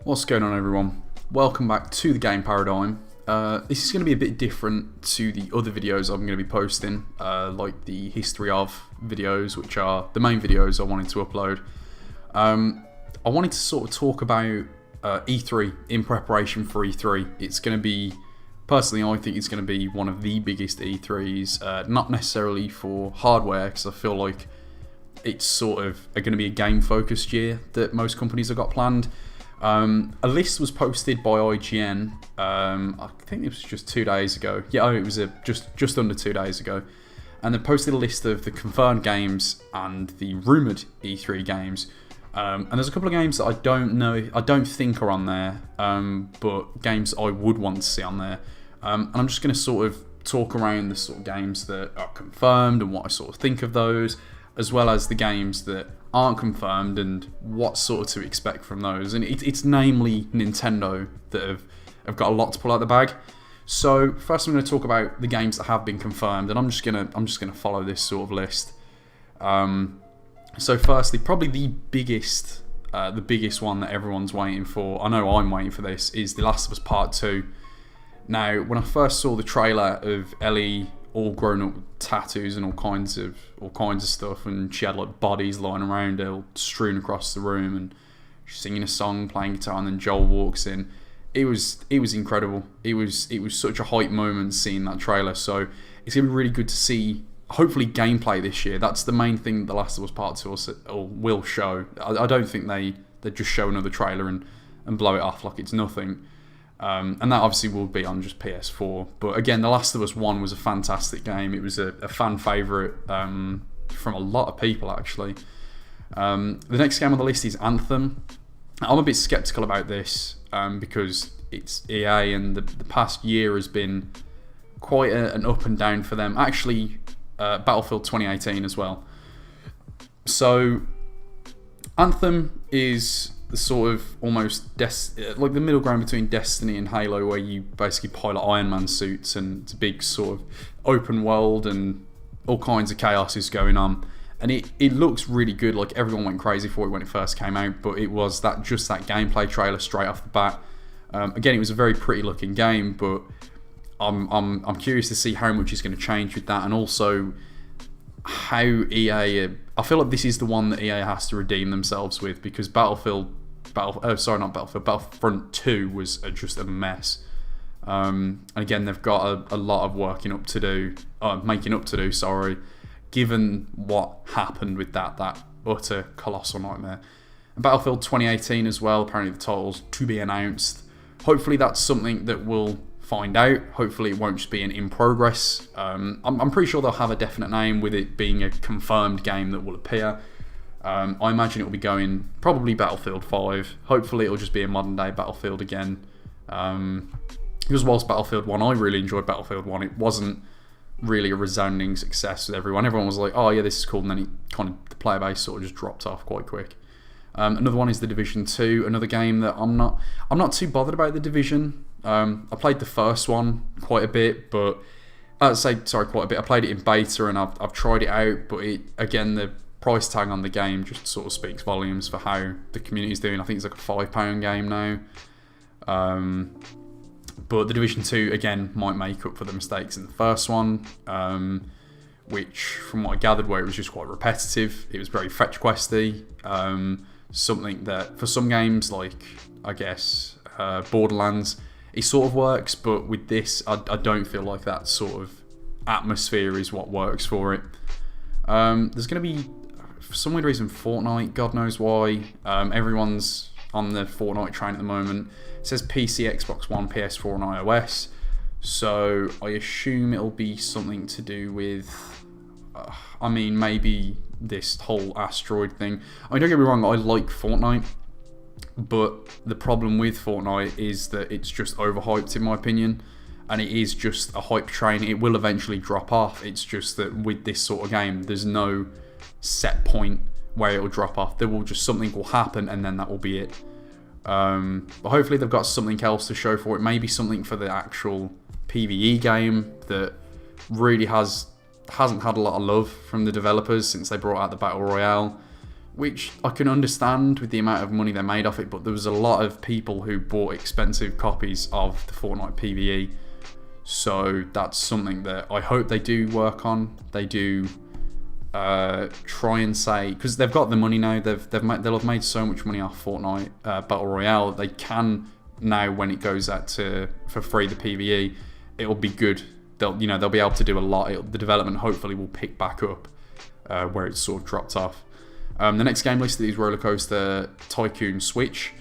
What's going on, everyone? Welcome back to the Game Paradigm. This is going to be a bit different to the other videos I'm going to be posting, like the history of videos, which are the main videos I wanted to upload. I wanted to sort of talk about E3 in preparation for E3. It's going to be, personally, I think it's going to be one of the biggest E3s, not necessarily for hardware, because I feel like it's sort of going to be a game-focused year that most companies have got planned. A list was posted by IGN, I think it was just 2 days ago. Yeah, it was just under 2 days ago. And they posted a list of the confirmed games and the rumoured E3 games. And there's a couple of games that I don't think are on there, but games I would want to see on there. And I'm just going to sort of talk around the sort of games that are confirmed and what I sort of think of those, as well as the games that aren't confirmed and what sort of to expect from those. And it's namely Nintendo that have got a lot to pull out the bag. So first I'm going to talk about the games that have been confirmed, and I'm just gonna follow this sort of list. So firstly, probably the biggest one that everyone's waiting for, I know I'm waiting for this, is The Last of Us Part 2. Now, when I first saw the trailer of Ellie all grown up with tattoos and all kinds of stuff, and she had like bodies lying around her strewn across the room, and she's singing a song, playing guitar, and then Joel walks in. It was incredible. It was such a hype moment seeing that trailer. So it's gonna be really good to see, hopefully, gameplay this year. That's the main thing The Last of Us Part 2 will show. I don't think they just show another trailer and blow it off like it's nothing. And that obviously will be on just PS4. But again, The Last of Us 1 was a fantastic game. It was a fan favourite from a lot of people, actually. The next game on the list is Anthem. I'm a bit sceptical about this because it's EA, and the past year has been quite an up and down for them. Actually, Battlefield 2018 as well. So, Anthem is the sort of almost like the middle ground between Destiny and Halo, where you basically pilot Iron Man suits, and it's a big sort of open world and all kinds of chaos is going on. And it looks really good. Like, everyone went crazy for it when it first came out, but it was just that gameplay trailer straight off the bat. Again, it was a very pretty looking game, but I'm curious to see how much is going to change with that, and also how EA. I feel like this is the one that EA has to redeem themselves with, because Battlefront 2 was just a mess. And again, they've got a lot of making up to do. Sorry, given what happened with that utter colossal nightmare. And Battlefield 2018 as well. Apparently, the title's to be announced. Hopefully, that's something that we'll find out. Hopefully, it won't just be an in progress. I'm pretty sure they'll have a definite name, with it being a confirmed game that will appear. I imagine it will be going probably Battlefield 5. Hopefully, it'll just be a modern day Battlefield again. Because whilst Battlefield 1, I really enjoyed Battlefield 1, it wasn't really a resounding success with everyone. Everyone was like, "Oh yeah, this is cool," and then the player base sort of just dropped off quite quick. Another one is The Division 2, another game that I'm not too bothered about. The Division. I played the first one quite a bit, but I played it in beta, and I've tried it out, but the price tag on the game just sort of speaks volumes for how the community's doing. I think it's like a £5 game now. But The Division 2, again, might make up for the mistakes in the first one, which, from what I gathered, where it was just quite repetitive. It was very fetch questy. Something that, for some games, like, I guess, Borderlands, it sort of works, but with this, I don't feel like that sort of atmosphere is what works for it. There's going to be, for some weird reason, Fortnite, God knows why. Everyone's on the Fortnite train at the moment. It says PC, Xbox One, PS4 and iOS. So I assume it'll be something to do with, maybe this whole asteroid thing. Don't get me wrong, I like Fortnite. But the problem with Fortnite is that it's just overhyped, in my opinion. And it is just a hype train. It will eventually drop off. It's just that with this sort of game, there's no set point where it will drop off. Something will happen, and then that will be it. But hopefully they've got something else to show for it. Maybe something for the actual PvE game that really hasn't had a lot of love from the developers since they brought out the Battle Royale. which I can understand with the amount of money they made off it, but there was a lot of people who bought expensive copies of the Fortnite PvE. So that's something that I hope they do work on. They do try and say, because they've got the money now. They'll have made so much money off Fortnite Battle Royale. They can now, when it goes out for free, the PvE, it'll be good. They'll be able to do a lot. The development hopefully will pick back up where it's sort of dropped off. The next game listed is Roller Coaster Tycoon Switch.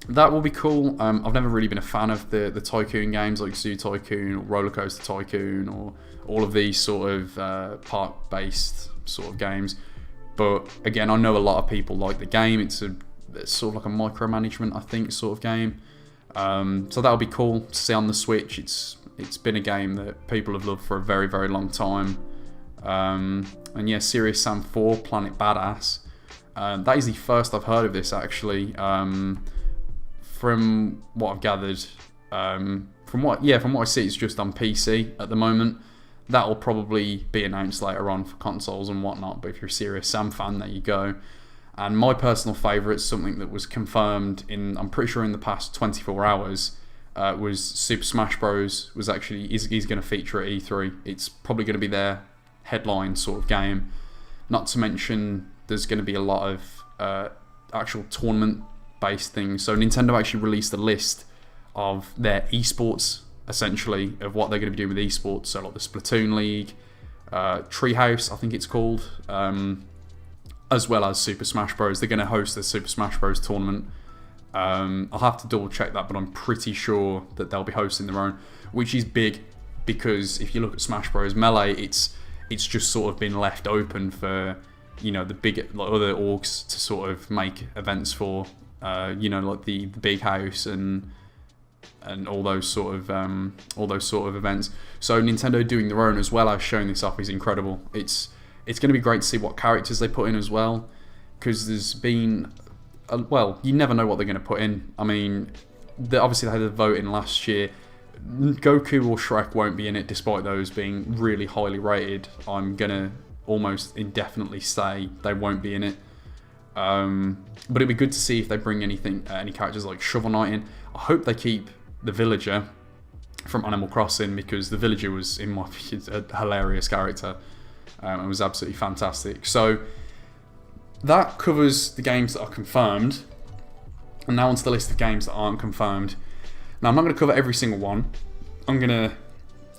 That will be cool. I've never really been a fan of the Tycoon games like Zoo Tycoon or Roller Coaster Tycoon or all of these sort of park-based sort of games. But again, I know a lot of people like the game. It's sort of like a micromanagement, I think, sort of game. So that'll be cool to see on the Switch. It's been a game that people have loved for a very, very long time. And yeah, Serious Sam 4, Planet Badass. That is the first I've heard of this, actually. From what I've gathered, from what I see, it's just on PC at the moment. That'll probably be announced later on for consoles and whatnot, but if you're a Serious Sam fan, there you go. And my personal favourite, something that was confirmed I'm pretty sure in the past 24 hours, was Super Smash Bros. Is going to feature at E3. It's probably going to be their headline sort of game. Not to mention, there's going to be a lot of actual tournament-based things. So Nintendo actually released a list of their esports, essentially, of what they're going to be doing with esports. So like the Splatoon League, Treehouse, I think it's called, as well as Super Smash Bros. They're going to host the Super Smash Bros. Tournament. I'll have to double check that, but I'm pretty sure that they'll be hosting their own, which is big because if you look at Smash Bros. Melee, it's just sort of been left open for the big other orgs to sort of make events for, like the Big House and all those sort of events. So Nintendo doing their own as well as showing this off is incredible. It's going to be great to see what characters they put in as well, because there's been you never know what they're going to put in. I mean, obviously they had the voting last year. Goku or Shrek won't be in it, despite those being really highly rated. I'm going to almost indefinitely say they won't be in it. But it'd be good to see if they bring any characters like Shovel Knight in. I hope they keep the Villager from Animal Crossing, because the Villager was, in my opinion, a hilarious character. It was absolutely fantastic. So that covers the games that are confirmed. And now onto the list of games that aren't confirmed. Now, I'm not going to cover every single one. I'm going to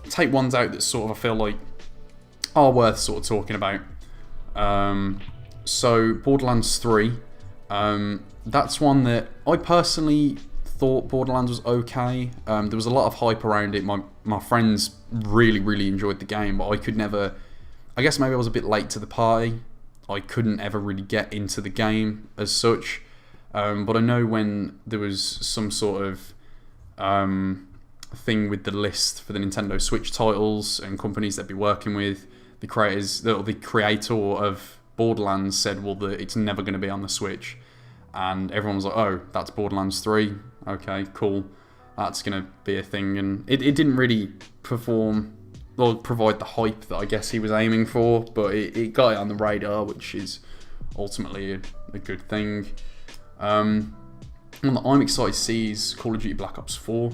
take ones out that sort of I feel like are worth sort of talking about. So, Borderlands 3. That's one that I personally thought Borderlands was okay. There was a lot of hype around it. My friends really, really enjoyed the game, but I could never... I guess maybe I was a bit late to the party. I couldn't ever really get into the game as such. But I know when there was some sort of thing with the list for the Nintendo Switch titles and companies they'd be working with, the creator of Borderlands said, well, it's never going to be on the Switch. And everyone was like, oh, that's Borderlands 3. Okay, cool. That's going to be a thing. And it didn't really provide the hype that I guess he was aiming for, but it got it on the radar, which is ultimately a good thing. One that I'm excited to see is Call of Duty Black Ops 4.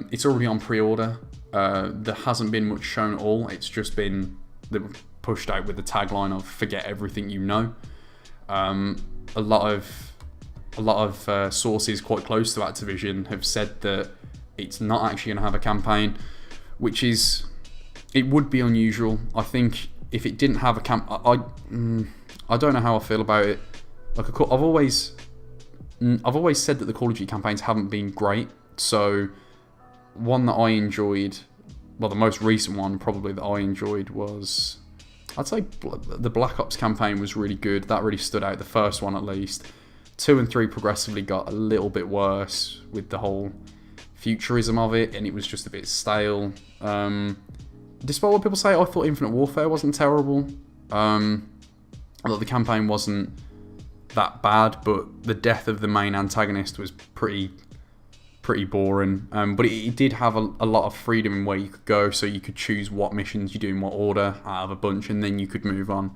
It's already on pre-order. There hasn't been much shown at all. It's just been pushed out with the tagline of "Forget everything you know." A lot of sources quite close to Activision have said that it's not actually going to have a campaign, which is, it would be unusual. I think if it didn't have a I don't know how I feel about it. Like I've always said that the Call of Duty campaigns haven't been great. So one that I enjoyed, well, the most recent one probably that I enjoyed was, I'd say the Black Ops campaign was really good. That really stood out, the first one at least. 2 and 3 progressively got a little bit worse with the whole futurism of it, and it was just a bit stale. Despite what people say, I thought Infinite Warfare wasn't terrible. I thought the campaign wasn't that bad, but the death of the main antagonist was pretty boring. But it did have a lot of freedom in where you could go, so you could choose what missions you do in what order out of a bunch, and then you could move on.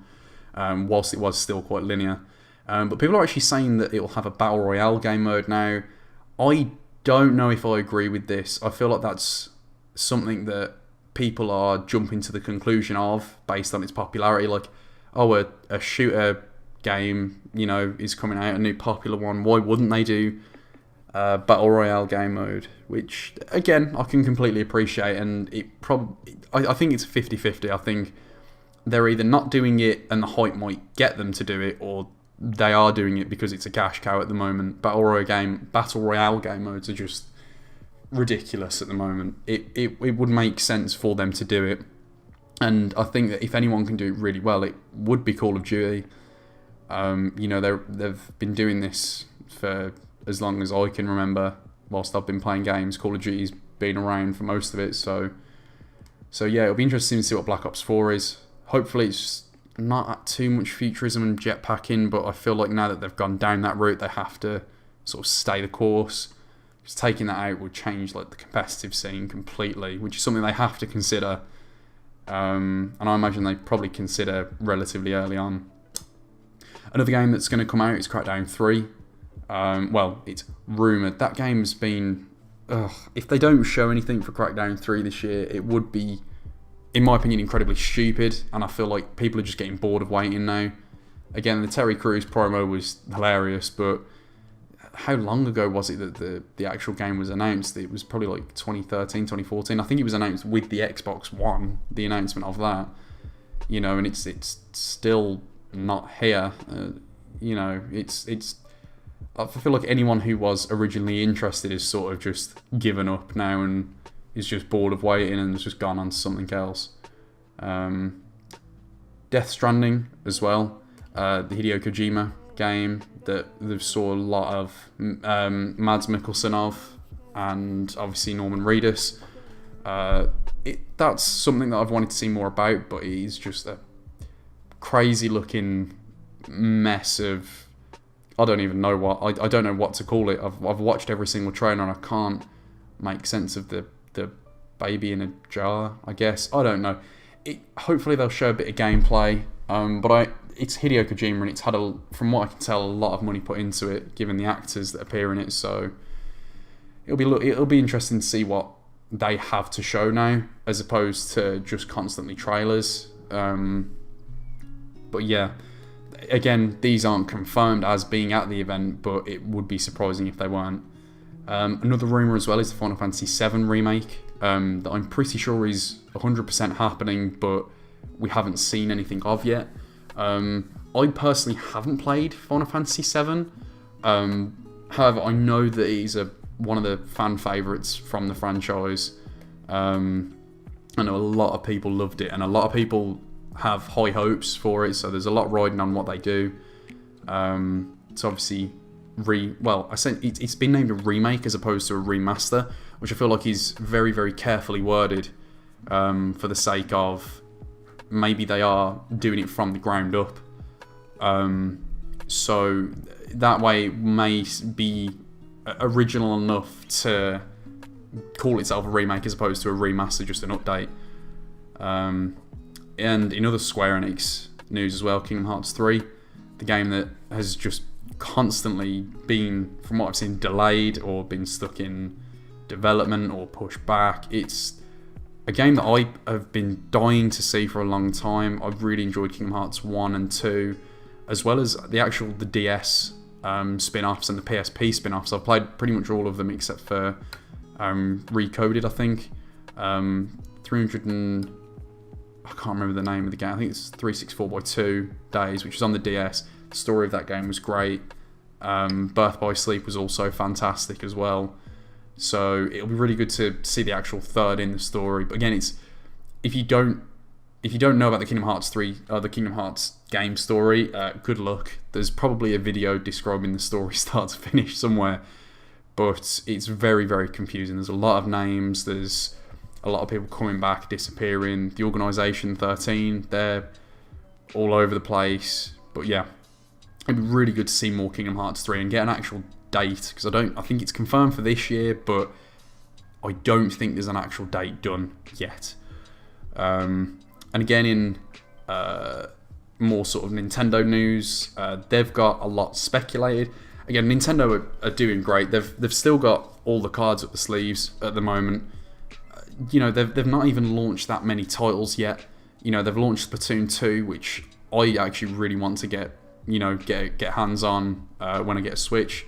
whilst it was still quite linear. But people are actually saying that it will have a Battle Royale game mode now. I don't know if I agree with this. I feel like that's something that people are jumping to the conclusion of based on its popularity. Like, oh, a shooter game, is coming out, a new popular one. Why wouldn't they do Battle Royale game mode? Which, again, I can completely appreciate, and I think it's 50-50. I think they're either not doing it and the hype might get them to do it, or they are doing it because it's a cash cow at the moment. Battle Royale game modes are just ridiculous at the moment. It would make sense for them to do it, and I think that if anyone can do it really well, it would be Call of Duty. They've been doing this for as long as I can remember. Whilst I've been playing games, Call of Duty's been around for most of it. So yeah, it'll be interesting to see what Black Ops 4 is. Hopefully it's not too much futurism and jetpacking, but I feel like now that they've gone down that route, they have to sort of stay the course. Just taking that out would change the competitive scene completely, which is something they have to consider. And I imagine they probably consider relatively early on. Another game that's going to come out is Crackdown 3. It's rumoured. That game's been... if they don't show anything for Crackdown 3 this year, it would be, in my opinion, incredibly stupid, and I feel like people are just getting bored of waiting now. Again, the Terry Crews promo was hilarious, but how long ago was it that the actual game was announced? It was probably 2013, 2014. I think it was announced with the Xbox One, the announcement of that. And it's still not here. I feel like anyone who was originally interested is sort of just given up now and is just bored of waiting and has just gone on to something else. Death Stranding as well, the Hideo Kojima game that they saw a lot of Mads Mikkelsen of, and obviously Norman Reedus. That's something that I've wanted to see more about, but it is just a crazy looking mess of... I don't even know what... I don't know what to call it. I've watched every single trailer and I can't make sense of the baby in a jar, I guess. I don't know. Hopefully they'll show a bit of gameplay, but it's Hideo Kojima and it's had, from what I can tell, a lot of money put into it, given the actors that appear in it, so it'll be interesting to see what they have to show now, as opposed to just constantly trailers. But yeah, again, these aren't confirmed as being at the event, but it would be surprising if they weren't. Another rumour as well is the Final Fantasy VII remake, that I'm pretty sure is 100% happening, but we haven't seen anything of yet. I personally haven't played Final Fantasy VII. However, I know that it is one of the fan favourites from the franchise. I know a lot of people loved it, and a lot of people have high hopes for it, so there's a lot riding on what they do. It's obviously it's been named a remake as opposed to a remaster, which I feel like is very, very carefully worded, for the sake of maybe they are doing it from the ground up. So that way it may be original enough to call itself a remake as opposed to a remaster, just an update. And in other Square Enix news as well, Kingdom Hearts 3, the game that has just constantly been, from what I've seen, delayed or been stuck in development or pushed back. It's a game that I have been dying to see for a long time. I've really enjoyed Kingdom Hearts 1 and 2, as well as the DS spin-offs and the PSP spin-offs. I've played pretty much all of them except for Recoded, I think. 300 and... I can't remember the name of the game. I think it's 364x2 Days, which is on the DS. The story of that game was great. Birth by Sleep was also fantastic as well. So it'll be really good to see the actual third in the story. But again, it's if you don't know about the Kingdom Hearts 3 the Kingdom Hearts game story, good luck. There's probably a video describing the story start to finish somewhere, but it's very, very confusing. There's a lot of names. There's a lot of people coming back, disappearing. The Organisation 13, they're all over the place. But yeah, it'd be really good to see more Kingdom Hearts 3 and get an actual date, because I think it's confirmed for this year, but I don't think there's an actual date done yet. And again, in more sort of Nintendo news. They've got a lot speculated. Again, Nintendo are doing great. They've still got all the cards up the sleeves at the moment. They've not even launched that many titles yet. They've launched Splatoon 2, which I actually really want to get hands on when I get a Switch.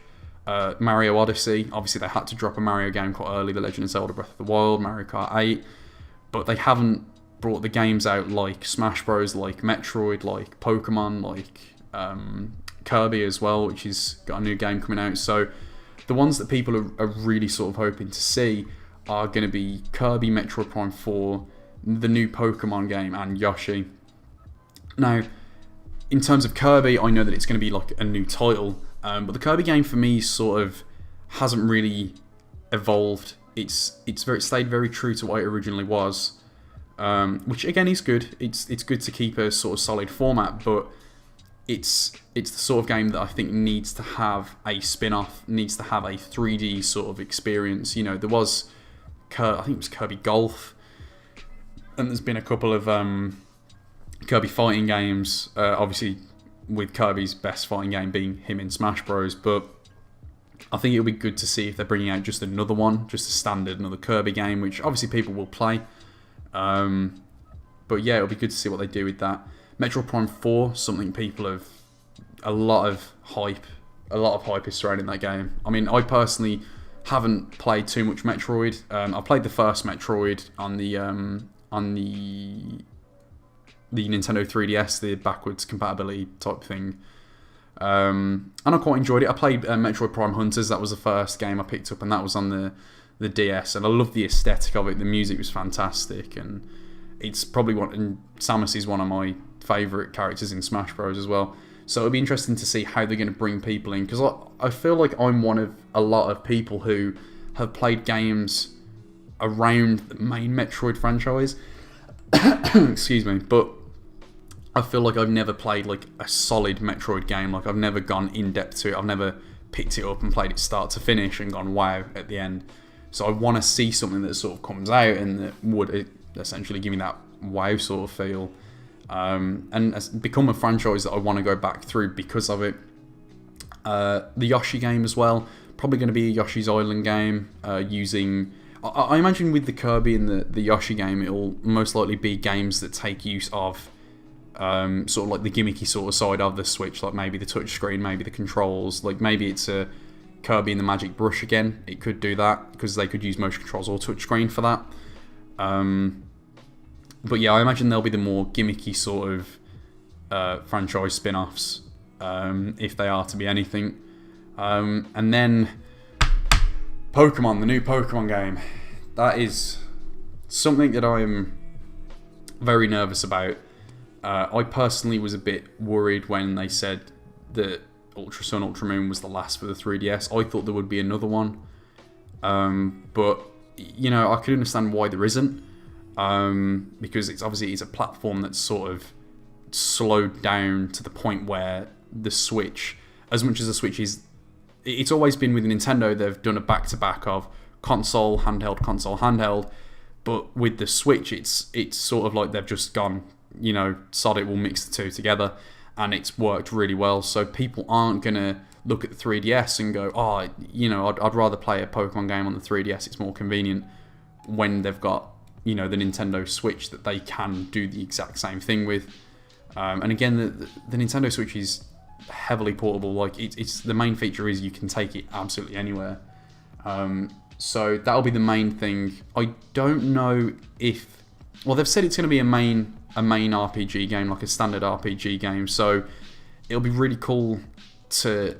Mario Odyssey, obviously they had to drop a Mario game quite early, The Legend of Zelda Breath of the Wild, Mario Kart 8, but they haven't brought the games out like Smash Bros, like Metroid, like Pokemon, like Kirby as well, which has got a new game coming out. So the ones that people are really sort of hoping to see are going to be Kirby, Metroid Prime 4, the new Pokemon game, and Yoshi. Now, in terms of Kirby, I know that it's going to be like a new title, but the Kirby game for me sort of hasn't really evolved. It's stayed very true to what it originally was, which again is good. It's good to keep a sort of solid format, but it's the sort of game that I think needs to have a spin-off, needs to have a 3D sort of experience. There was I think it was Kirby Golf, and there's been a couple of Kirby fighting games, obviously with Kirby's best fighting game being him in Smash Bros, but I think it'll be good to see if they're bringing out just another one, just a standard, another Kirby game, which obviously people will play. But yeah, it'll be good to see what they do with that. Metroid Prime 4, something people have a lot of hype is surrounding that game. I mean, I personally haven't played too much Metroid. I played the first Metroid on the Nintendo 3DS, the backwards compatibility type thing. And I quite enjoyed it. I played Metroid Prime Hunters. That was the first game I picked up, and that was on the DS. And I loved the aesthetic of it. The music was fantastic, and it's probably and Samus is one of my favourite characters in Smash Bros as well. So it'll be interesting to see how they're going to bring people in, because I feel like I'm one of a lot of people who have played games around the main Metroid franchise. Excuse me, but I feel like I've never played like a solid Metroid game. Like I've never gone in depth to it. I've never picked it up and played it start to finish and gone wow at the end. So I want to see something that sort of comes out and that would essentially give me that wow sort of feel. And it's become a franchise that I want to go back through because of it. The Yoshi game as well, probably going to be a Yoshi's Island game, using... I imagine with the Kirby and the Yoshi game, it'll most likely be games that take use of sort of like the gimmicky sort of side of the Switch, like maybe the touchscreen, maybe the controls, like maybe it's a Kirby and the Magic Brush again. It could do that, because they could use motion controls or touchscreen for that. But yeah, I imagine there'll be the more gimmicky sort of franchise spin-offs, if they are to be anything. And then Pokemon, the new Pokemon game. That is something that I'm very nervous about. I personally was a bit worried when they said that Ultra Sun, Ultra Moon was the last for the 3DS. I thought there would be another one. But, I could understand why there isn't. Because it's a platform that's sort of slowed down to the point where the Switch, as much as the Switch is, it's always been with Nintendo, they've done a back-to-back of console, handheld, but with the Switch, it's sort of like they've just gone, sod it, we'll mix the two together, and it's worked really well. So people aren't going to look at the 3DS and go, I'd rather play a Pokemon game on the 3DS, it's more convenient, when they've got, the Nintendo Switch that they can do the exact same thing with. And again, the Nintendo Switch is heavily portable. Like it's the main feature is you can take it absolutely anywhere. So that'll be the main thing. I don't know if... Well, they've said it's going to be a main RPG game, like a standard RPG game. So it'll be really cool to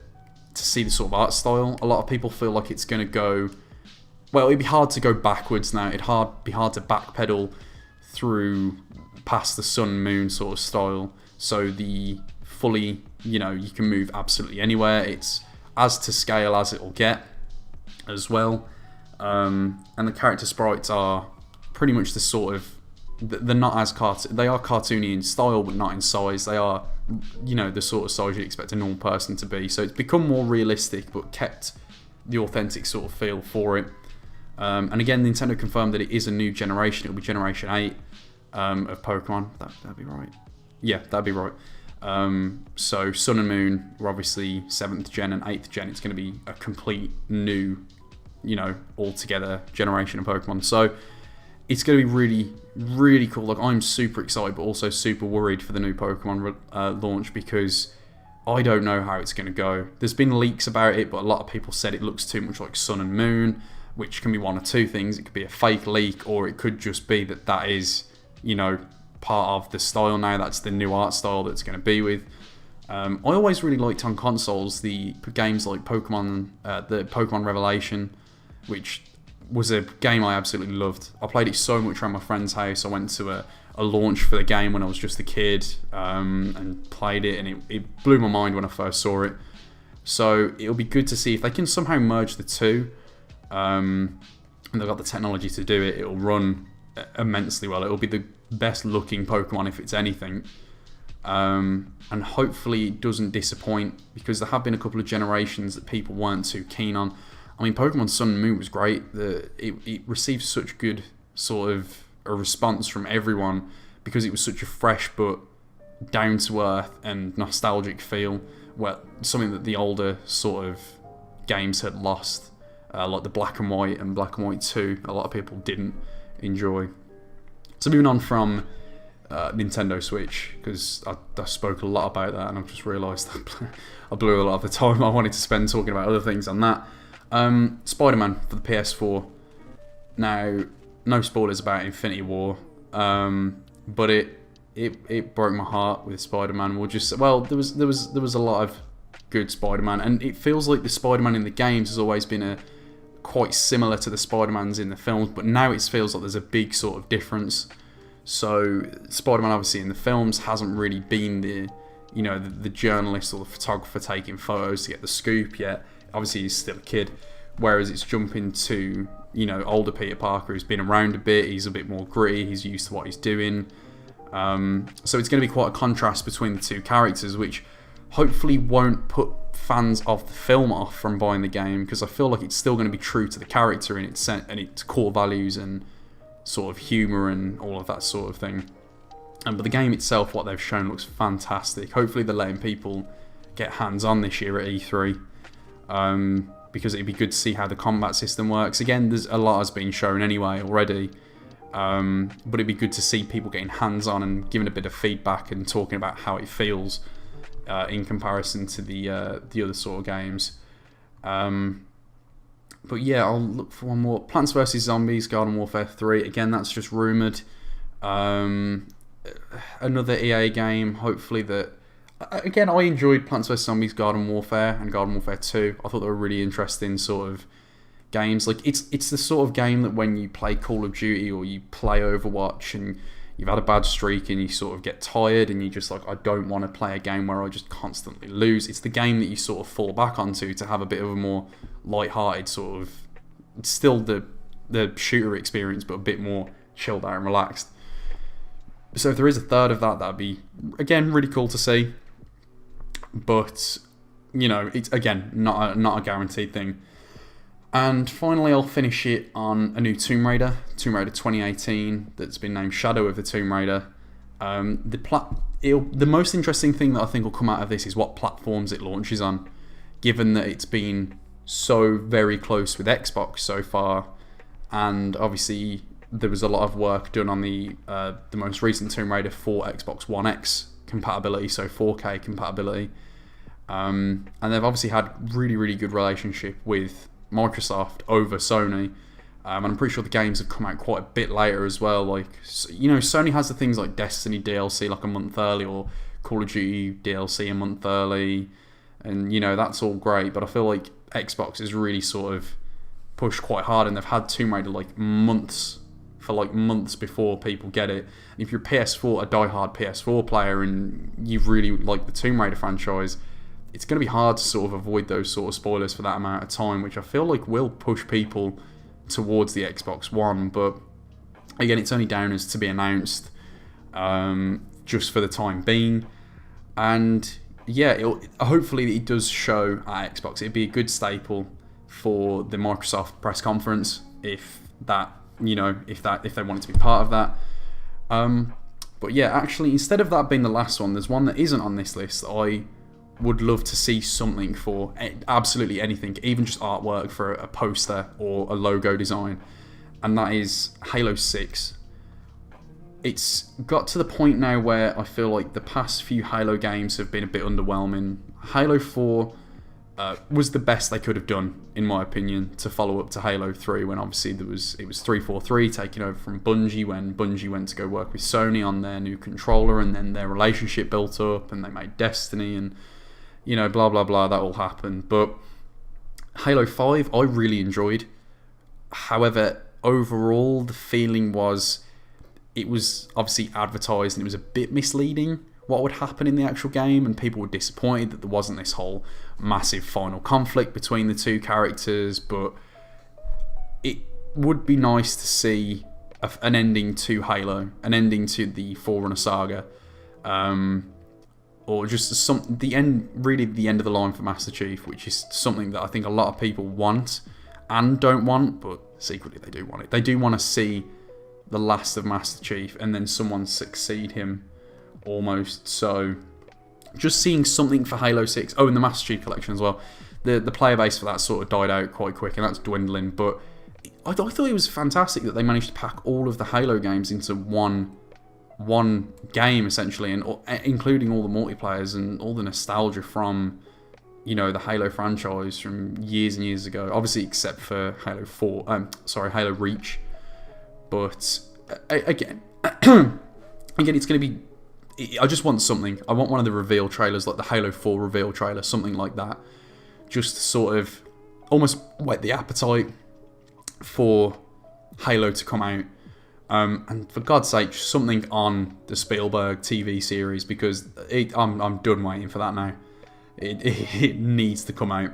see the sort of art style. A lot of people feel like it's going to go... Well, it'd be hard to go backwards now. It'd be hard to backpedal through past the sun, moon sort of style. So the fully, you can move absolutely anywhere. It's as to scale as it'll get as well. And the character sprites are pretty much the sort of... They're not as they are cartoony in style, but not in size. They are, the sort of size you'd expect a normal person to be. So it's become more realistic, but kept the authentic sort of feel for it. And again, Nintendo confirmed that it is a new generation. It'll be Generation 8 of Pokemon. That'd be right. Yeah, that'd be right. So Sun and Moon were obviously 7th gen and 8th gen. It's going to be a complete new, altogether generation of Pokemon. So it's going to be really, really cool. Like, I'm super excited, but also super worried for the new Pokemon launch, because I don't know how it's going to go. There's been leaks about it, but a lot of people said it looks too much like Sun and Moon, which can be one of two things. It could be a fake leak, or it could just be that is, part of the style now. That's the new art style that's going to be with. I always really liked on consoles the games like Pokemon, the Pokemon Revelation, which was a game I absolutely loved. I played it so much around my friend's house. I went to a launch for the game when I was just a kid, and played it, and it blew my mind when I first saw it. So it'll be good to see if they can somehow merge the two, and they've got the technology to do it. It'll run immensely well. It'll be the best looking Pokemon if it's anything, and hopefully it doesn't disappoint, because there have been a couple of generations that people weren't too keen on. I mean, Pokemon Sun and Moon was great. It received such good sort of a response from everyone, because it was such a fresh but down to earth and nostalgic feel, well, something that the older sort of games had lost, like the Black and White and Black and White 2. A lot of people didn't enjoy. So moving on from Nintendo Switch, because I spoke a lot about that, and I've just realised that I blew a lot of the time I wanted to spend talking about other things on that. Spider-Man for the PS4. Now, no spoilers about Infinity War, but it broke my heart with Spider-Man. There was a lot of good Spider-Man, and it feels like the Spider-Man in the games has always been quite similar to the Spider-Mans in the films, but now it feels like there's a big sort of difference. So Spider-Man obviously in the films hasn't really been the journalist or the photographer taking photos to get the scoop yet. Obviously he's still a kid, whereas it's jumping to older Peter Parker who's been around a bit. He's a bit more gritty. He's used to what he's doing. So it's going to be quite a contrast between the two characters, which hopefully won't put fans of the film off from buying the game, because I feel like it's still going to be true to the character and its core values and sort of humour and all of that sort of thing. But the game itself, what they've shown, looks fantastic. Hopefully they're letting people get hands-on this year at E3, because it'd be good to see how the combat system works. Again, there's a lot has been shown anyway already, but it'd be good to see people getting hands-on and giving a bit of feedback and talking about how it feels in comparison to the other sort of games. But yeah, I'll look for one more. Plants vs Zombies Garden Warfare 3. Again, that's just rumoured. Another EA game, hopefully that... Again, I enjoyed Plants vs Zombies Garden Warfare and Garden Warfare 2. I thought they were really interesting sort of games. Like, it's the sort of game that when you play Call of Duty or you play Overwatch and you've had a bad streak and you sort of get tired and you just like, I don't want to play a game where I just constantly lose. It's the game that you sort of fall back onto to have a bit of a more light-hearted sort of... It's still the shooter experience, but a bit more chilled out and relaxed. So if there is a third of that, that'd be, again, really cool to see. But, it's, again, not a guaranteed thing. And finally, I'll finish it on a new Tomb Raider 2018, that's been named Shadow of the Tomb Raider. The most interesting thing that I think will come out of this is what platforms it launches on, given that it's been so very close with Xbox so far, and obviously there was a lot of work done on the most recent Tomb Raider for Xbox One X compatibility, so 4K compatibility, and they've obviously had really good relationship with Microsoft over Sony, and I'm pretty sure the games have come out quite a bit later as well. Like, Sony has the things like Destiny DLC like a month early, or Call of Duty DLC a month early, and that's all great, but I feel like Xbox is really sort of pushed quite hard, and they've had Tomb Raider months before people get it. And if you're a diehard PS4 player and you really like the Tomb Raider franchise, it's going to be hard to sort of avoid those sort of spoilers for that amount of time, which I feel like will push people towards the Xbox One. But again, it's only down as to be announced, just for the time being. And yeah, hopefully it does show at Xbox. It'd be a good staple for the Microsoft press conference if they wanted to be part of that. But yeah, actually, instead of that being the last one, there's one that isn't on this list that I would love to see something for. Absolutely anything, even just artwork for a poster or a logo design. And that is Halo 6. It's got to the point now where I feel like the past few Halo games have been a bit underwhelming. Halo 4 was the best they could have done, in my opinion, to follow up to Halo 3, when obviously it was 343 taking over from Bungie, when Bungie went to go work with Sony on their new controller, and then their relationship built up, and they made Destiny, and, you know, blah, blah, blah, that all happened. But Halo 5, I really enjoyed. However, overall, the feeling was, it was obviously advertised, and it was a bit misleading what would happen in the actual game, and people were disappointed that there wasn't this whole massive final conflict between the two characters. But it would be nice to see an ending to Halo, an ending to the Forerunner saga, or just the end of the line for Master Chief, which is something that I think a lot of people want and don't want, but secretly they do want it. They do want to see the last of Master Chief and then someone succeed him, almost. So just seeing something for Halo 6. Oh, and the Master Chief Collection as well. The player base for that sort of died out quite quick, and that's dwindling. But I thought it was fantastic that they managed to pack all of the Halo games into one game, essentially, and including all the multiplayers and all the nostalgia from, you know, the Halo franchise from years and years ago. Obviously, except for Halo Reach. But again, it's going to be. I just want something. I want one of the reveal trailers, like the Halo 4 reveal trailer, something like that, just to sort of almost whet the appetite for Halo to come out. And for God's sake, something on the Spielberg TV series, because I'm done waiting for that now. It needs to come out.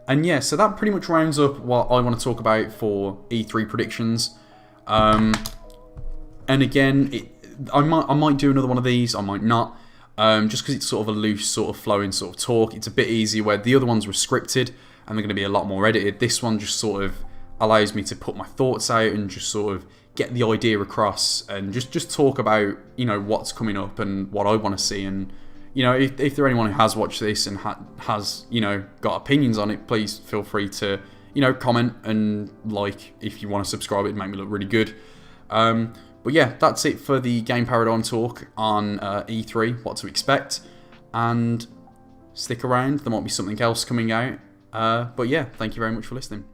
And yeah, so that pretty much rounds up what I want to talk about for E3 predictions. And again, I might do another one of these, I might not. Just because it's sort of a loose, sort of flowing sort of talk. It's a bit easier, where the other ones were scripted and they're going to be a lot more edited. This one just sort of allows me to put my thoughts out and just sort of get the idea across, and just talk about, you know, what's coming up and what I want to see. And, you know, if there anyone who has watched this and has, you know, got opinions on it, please feel free to, you know, comment, and like, if you want to subscribe, it'd make me look really good. But yeah, that's it for the Game Paradigm talk on E3, what to expect, and stick around, there might be something else coming out. But yeah, thank you very much for listening.